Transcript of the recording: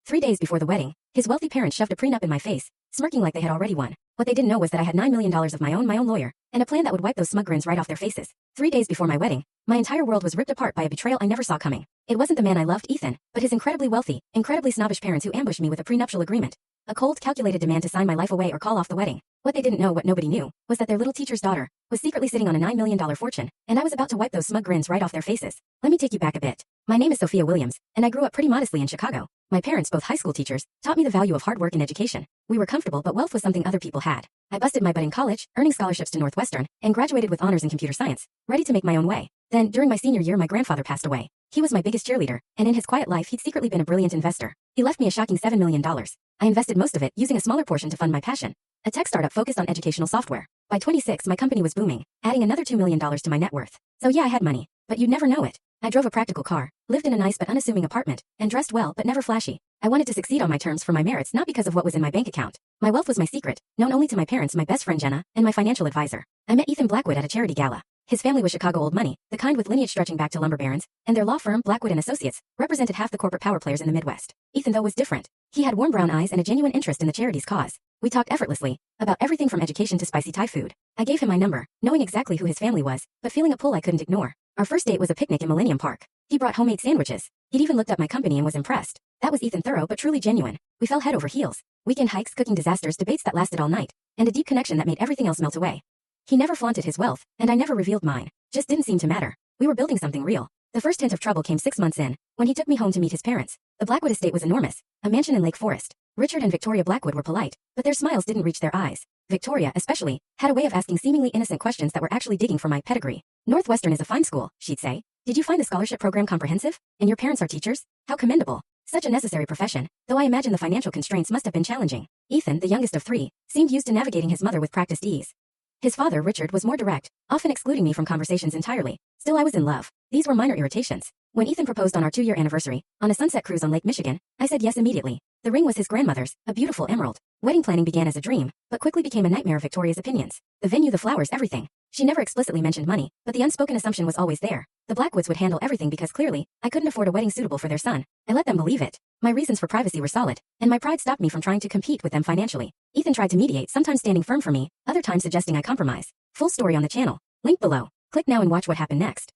3 days before the wedding, his wealthy parents shoved a prenup in my face, smirking like they had already won. What they didn't know was that I had $9 million of my own lawyer, and a plan that would wipe those smug grins right off their faces. 3 days before my wedding, my entire world was ripped apart by a betrayal I never saw coming. It wasn't the man I loved, Ethan, but his incredibly wealthy, incredibly snobbish parents who ambushed me with a prenuptial agreement. A cold, calculated demand to sign my life away or call off the wedding. What they didn't know, what nobody knew, was that their little teacher's daughter was secretly sitting on a $9 million fortune, and I was about to wipe those smug grins right off their faces. Let me take you back a bit. My name is Sophia Williams, and I grew up pretty modestly in Chicago. My parents, both high school teachers, taught me the value of hard work and education. We were comfortable, but wealth was something other people had. I busted my butt in college, earning scholarships to Northwestern, and graduated with honors in computer science, ready to make my own way. Then, during my senior year, my grandfather passed away. He was my biggest cheerleader, and in his quiet life, he'd secretly been a brilliant investor. He left me a shocking $7 million. I invested most of it, using a smaller portion to fund my passion. A tech startup focused on educational software. By 26, my company was booming, adding another $2 million to my net worth. So yeah, I had money, but you'd never know it. I drove a practical car, lived in a nice but unassuming apartment, and dressed well but never flashy. I wanted to succeed on my terms for my merits, not because of what was in my bank account. My wealth was my secret, known only to my parents, my best friend Jenna, and my financial advisor. I met Ethan Blackwood at a charity gala. His family was Chicago old money, the kind with lineage stretching back to lumber barons, and their law firm, Blackwood & Associates, represented half the corporate power players in the Midwest. Ethan, though, was different. He had warm brown eyes and a genuine interest in the charity's cause. We talked effortlessly, about everything from education to spicy Thai food. I gave him my number, knowing exactly who his family was, but feeling a pull I couldn't ignore. Our first date was a picnic in Millennium Park. He brought homemade sandwiches. He'd even looked up my company and was impressed. That was Ethan, thorough but truly genuine. We fell head over heels. Weekend hikes, cooking disasters, debates that lasted all night, and a deep connection that made everything else melt away. He never flaunted his wealth, and I never revealed mine. Just didn't seem to matter. We were building something real. The first hint of trouble came 6 months in, when he took me home to meet his parents. The Blackwood estate was enormous, a mansion in Lake Forest. Richard and Victoria Blackwood were polite, but their smiles didn't reach their eyes. Victoria, especially, had a way of asking seemingly innocent questions that were actually digging for my pedigree. Northwestern is a fine school, she'd say. Did you find the scholarship program comprehensive? And your parents are teachers? How commendable. Such a necessary profession, though I imagine the financial constraints must have been challenging. Ethan, the youngest of 3, seemed used to navigating his mother with practiced ease. His father, Richard, was more direct, often excluding me from conversations entirely. Still, I was in love. These were minor irritations. When Ethan proposed on our 2-year anniversary, on a sunset cruise on Lake Michigan, I said yes immediately. The ring was his grandmother's, a beautiful emerald. Wedding planning began as a dream, but quickly became a nightmare of Victoria's opinions. The venue, the flowers, everything. She never explicitly mentioned money, but the unspoken assumption was always there. The Blackwoods would handle everything because clearly, I couldn't afford a wedding suitable for their son. I let them believe it. My reasons for privacy were solid, and my pride stopped me from trying to compete with them financially. Ethan tried to mediate, sometimes standing firm for me, other times suggesting I compromise. Full story on the channel. Link below. Click now and watch what happened next.